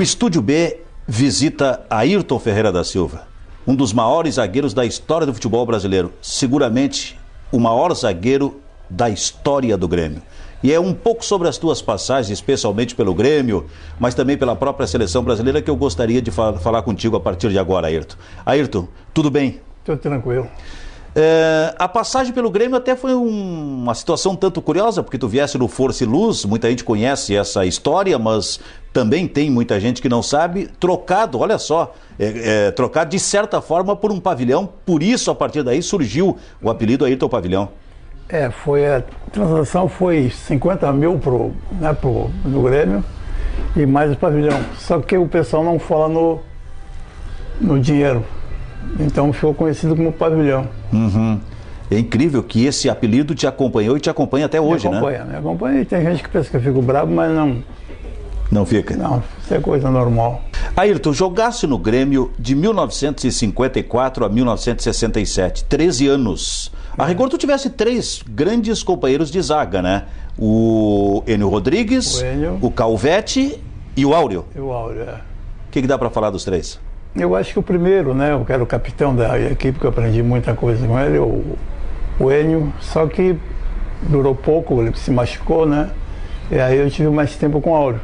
O Estúdio B visita Ayrton Ferreira da Silva, um dos maiores zagueiros da história do futebol brasileiro, seguramente o maior zagueiro da história do Grêmio. E é um pouco sobre as tuas passagens, especialmente pelo Grêmio, mas também pela própria seleção brasileira, que eu gostaria de falar contigo a partir de agora, Ayrton. Ayrton, tudo bem? Tudo tranquilo. A passagem pelo Grêmio até foi uma situação tanto curiosa, porque tu viesse no Força e Luz, muita gente conhece essa história, mas também tem muita gente que não sabe, trocado, olha só, trocado de certa forma por um pavilhão, por isso a partir daí surgiu o apelido Ayrton Pavilhão. A transação foi 50 mil no Grêmio e mais o pavilhão, só que o pessoal não fala no dinheiro. Então ficou conhecido como pavilhão. Uhum. É incrível que esse apelido te acompanhou e te acompanha até hoje, me acompanha. E tem gente que pensa que eu fico bravo, mas não. Não fica? Não, isso é coisa normal. Ayrton, jogasse no Grêmio de 1954 a 1967, 13 anos. A rigor tu tivesse 3 grandes companheiros de zaga, né? O Enio Rodrigues, o Calvete e o Áureo. O Áureo, O que dá para falar dos 3? Eu acho que o primeiro, né, eu era o capitão da equipe, que eu aprendi muita coisa com ele, o Enio, só que durou pouco, ele se machucou, né, e aí eu tive mais tempo com o Áureo.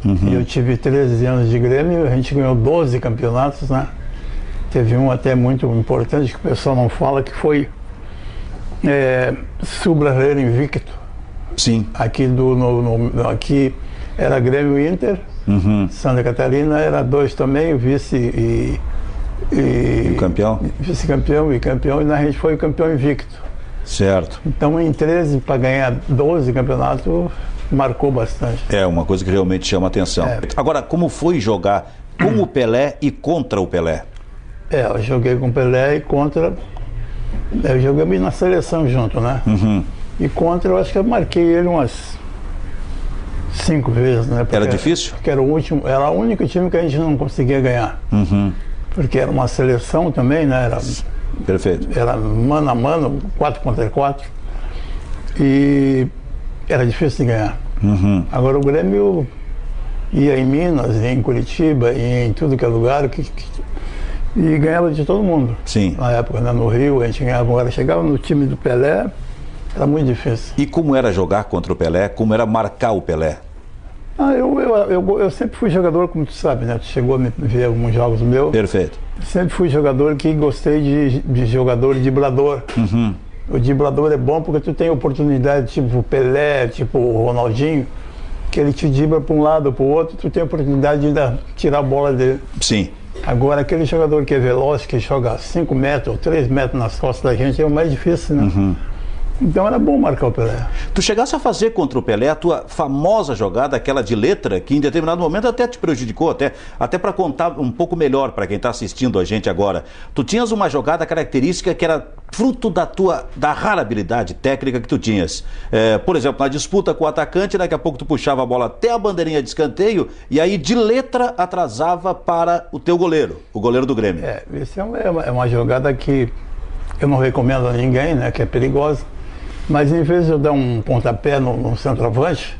E eu tive 13 anos de Grêmio, a gente ganhou 12 campeonatos, né, teve um até muito importante, que o pessoal não fala, que foi Sul Brasileiro Invicto. Sim. Aqui, aqui era Grêmio e Inter. Santa Catarina era 2 também, o vice e campeão? Vice-campeão e campeão, e a gente foi o campeão invicto. Certo. Então em 13, para ganhar 12 campeonatos, marcou bastante. É uma coisa que realmente chama atenção. Agora, como foi jogar com o Pelé e contra o Pelé? Eu joguei com o Pelé e contra. Eu joguei na seleção junto, né? E contra, eu acho que eu marquei ele umas 5 vezes, né? Porque era difícil? Porque era o único time que a gente não conseguia ganhar. Porque era uma seleção também, né? Perfeito. Era mano a mano, 4 contra 4. E era difícil de ganhar. Agora o Grêmio ia em Minas, ia em Curitiba, ia em tudo que é lugar, e ganhava de todo mundo. Sim. Na época, né? No Rio, a gente ganhava. Agora chegava no time do Pelé, era muito difícil. E como era jogar contra o Pelé? Como era marcar o Pelé? Eu sempre fui jogador, como tu sabe, né? Tu chegou a me ver alguns jogos meus. Perfeito. Sempre fui jogador que gostei de jogador driblador. O driblador é bom porque tu tem oportunidade, tipo o Pelé, tipo o Ronaldinho, que ele te dribla para um lado ou para o outro, tu tem a oportunidade de tirar a bola dele. Sim. Agora, aquele jogador que é veloz, que joga 5 metros ou 3 metros nas costas da gente, é o mais difícil, né? Então era bom marcar o Pelé. Tu chegasse a fazer contra o Pelé a tua famosa jogada, aquela de letra, que em determinado momento até te prejudicou, até para contar um pouco melhor para quem está assistindo a gente agora. Tu tinhas uma jogada característica que era fruto da rara habilidade técnica que tu tinhas. Por exemplo, na disputa com o atacante, daqui a pouco tu puxava a bola até a bandeirinha de escanteio e aí de letra atrasava para o teu goleiro, o goleiro do Grêmio. Isso é uma jogada que eu não recomendo a ninguém, né, que é perigosa. Mas em vez de eu dar um pontapé no centroavante,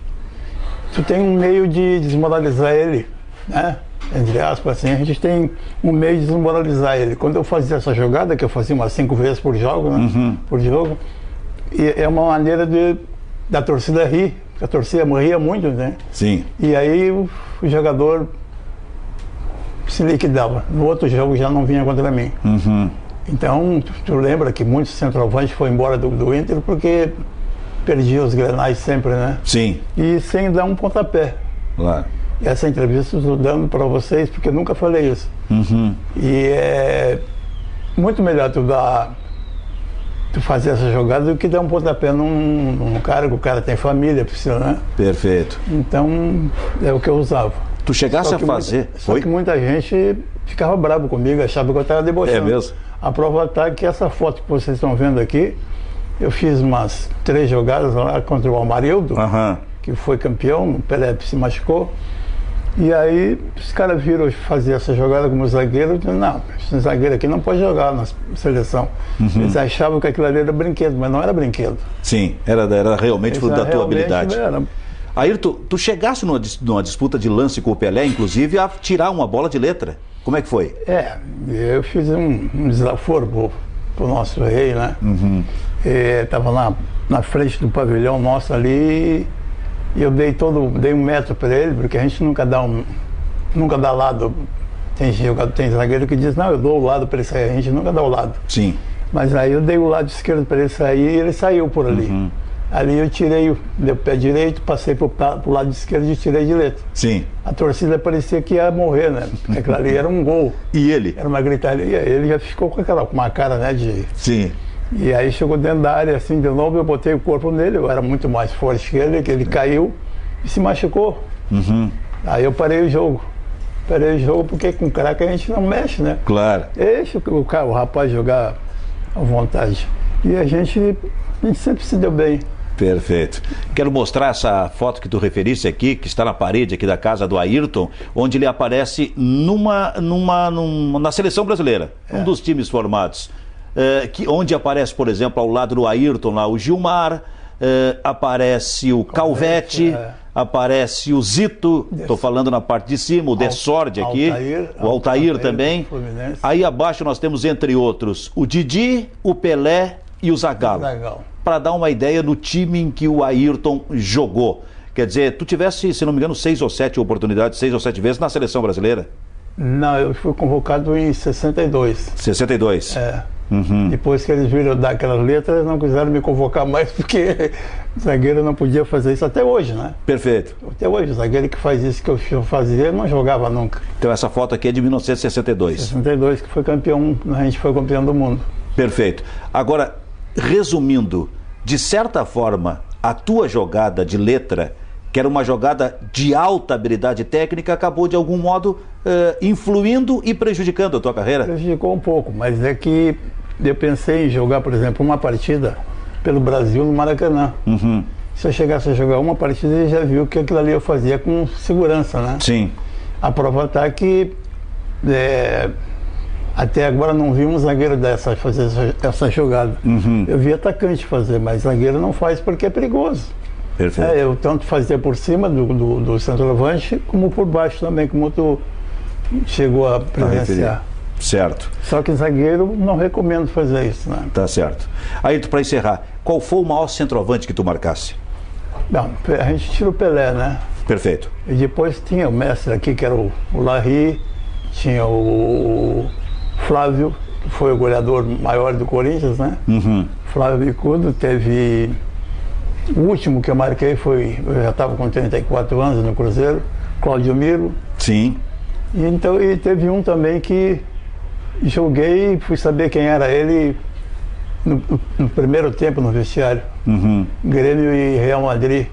tu tem um meio de desmoralizar ele, né? Entre aspas, assim, a gente tem um meio de desmoralizar ele. Quando eu fazia essa jogada, que eu fazia umas 5 vezes por jogo, né? Por jogo, e é uma maneira da torcida rir, porque a torcida ria muito, né? Sim. E aí o jogador se liquidava. No outro jogo já não vinha contra mim. Então, tu lembra que muitos centroavantes foram embora do Inter porque perdiam os grenais sempre, né? Sim. E sem dar um pontapé. Claro. E essa entrevista eu estou dando para vocês porque eu nunca falei isso. E é muito melhor tu fazer essa jogada do que dar um pontapé num cara que o cara tem família, precisa, né? Perfeito. Então, é o que eu usava. Tu chegasse a fazer... Só que muita gente ficava bravo comigo, achava que eu estava debochando. É mesmo? A prova está que essa foto que vocês estão vendo aqui, eu fiz umas 3 jogadas lá contra o Almarildo, que foi campeão, o Pelé se machucou. E aí os caras viram fazer essa jogada como zagueiro e disseram, não, esse zagueiro aqui não pode jogar na seleção. Eles achavam que aquilo ali era brinquedo, mas não era brinquedo. Sim, era realmente fruto da tua habilidade. Ayrton, tu chegasse numa disputa de lance com o Pelé, inclusive, a tirar uma bola de letra. Como é que foi? Eu fiz um desaforo pro nosso rei, né? Estava na frente do pavilhão nosso ali e eu dei 1 metro para ele, porque a gente nunca dá lado. Tem zagueiro que diz, não, eu dou o lado para ele sair, a gente nunca dá o lado. Sim. Mas aí eu dei o lado esquerdo para ele sair e ele saiu por ali. Ali eu dei o pé direito, passei pro lado esquerdo e tirei de letra. Sim. A torcida parecia que ia morrer, né? Porque aquilo ali era um gol. E ele? Era uma gritaria. Ele já ficou com uma cara, né, de... Sim. E aí chegou dentro da área, assim, de novo, eu botei o corpo nele, eu era muito mais forte que ele caiu e se machucou. Aí eu parei o jogo. Porque com craque a gente não mexe, né? Claro. Deixa o rapaz jogar à vontade. E a gente sempre se deu bem. Perfeito. Quero mostrar essa foto que tu referiste aqui, que está na parede aqui da casa do Ayrton, onde ele aparece na seleção brasileira, um dos times formados. Onde aparece, por exemplo, ao lado do Ayrton, lá o Gilmar, aparece o Calvete, aparece o Zito, estou falando na parte de cima, o Dessordi aqui, o Altair também. Aí abaixo nós temos, entre outros, o Didi, o Pelé e o Zagallo. Para dar uma ideia do time em que o Ayrton jogou. Quer dizer, tu tivesse, se não me engano, 6 ou 7 oportunidades, 6 ou 7 vezes na seleção brasileira? Não, eu fui convocado em 62. 62? Depois que eles viram dar aquelas letras, não quiseram me convocar mais, porque o zagueiro não podia fazer isso até hoje, né? Perfeito. Até hoje, o zagueiro que faz isso que eu fazia, não jogava nunca. Então essa foto aqui é de 1962. 62, que foi campeão, a gente foi campeão do mundo. Perfeito. Agora, resumindo, de certa forma, a tua jogada de letra, que era uma jogada de alta habilidade técnica, acabou de algum modo influindo e prejudicando a tua carreira? Prejudicou um pouco, mas é que eu pensei em jogar, por exemplo, uma partida pelo Brasil no Maracanã. Se eu chegasse a jogar uma partida, ele já viu que aquilo ali eu fazia com segurança, né? Sim. A prova está que até agora não vi um zagueiro fazer essa jogada. Eu vi atacante fazer, mas zagueiro não faz porque é perigoso. Perfeito. Eu tanto fazia por cima do centroavante, como por baixo também, como tu chegou a presenciar. Certo. Só que zagueiro não recomendo fazer isso, né? Tá certo. Aí, para encerrar, qual foi o maior centroavante que tu marcasse? Não, a gente tira o Pelé, né? Perfeito. E depois tinha o mestre aqui, que era o Larry, tinha o Flávio, que foi o goleador maior do Corinthians, né? Flávio Bicudo. Teve... O último que eu marquei eu já estava com 34 anos no Cruzeiro, Cláudio Miro. Sim. E teve um também que joguei e fui saber quem era ele no primeiro tempo no vestiário. Grêmio e Real Madrid.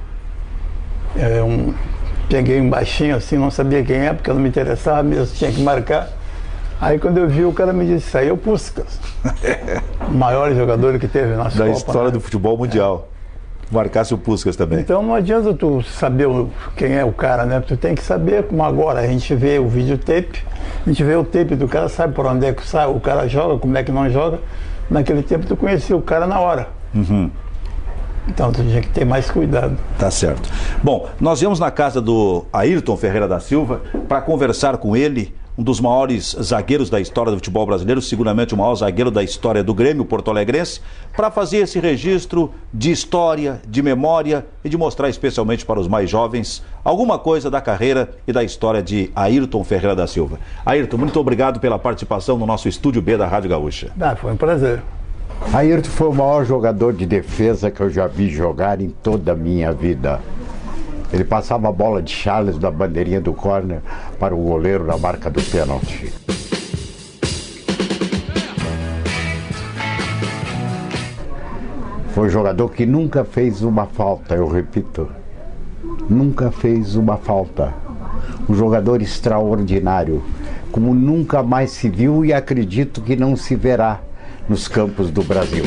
Peguei um baixinho assim, não sabia quem é, porque eu não me interessava mesmo, tinha que marcar. Aí quando eu vi, o cara me disse, aí é o Puskás. O maior jogador que teve na da história do futebol mundial. Marcasse o Puskás também. Então não adianta tu saber quem é o cara, né? Tu tem que saber, como agora a gente vê o videotape, a gente vê o tape do cara, sabe por onde é que o cara joga, como é que não joga. Naquele tempo tu conhecia o cara na hora. Então tu tinha que ter mais cuidado. Tá certo. Bom, nós viemos na casa do Ayrton Ferreira da Silva para conversar com ele, um dos maiores zagueiros da história do futebol brasileiro, seguramente o maior zagueiro da história do Grêmio porto-alegrense, para fazer esse registro de história, de memória e de mostrar especialmente para os mais jovens alguma coisa da carreira e da história de Ayrton Ferreira da Silva. Ayrton, muito obrigado pela participação no nosso Estúdio B da Rádio Gaúcha. Foi um prazer. Ayrton foi o maior jogador de defesa que eu já vi jogar em toda a minha vida. Ele passava a bola de Charles da bandeirinha do córner para o goleiro na marca do pênalti. Foi um jogador que nunca fez uma falta, eu repito. Nunca fez uma falta. Um jogador extraordinário, como nunca mais se viu e acredito que não se verá nos campos do Brasil.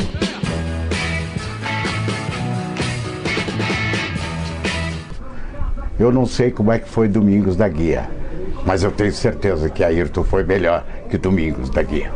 Eu não sei como é que foi Domingos da Guia, mas eu tenho certeza que Ayrton foi melhor que Domingos da Guia.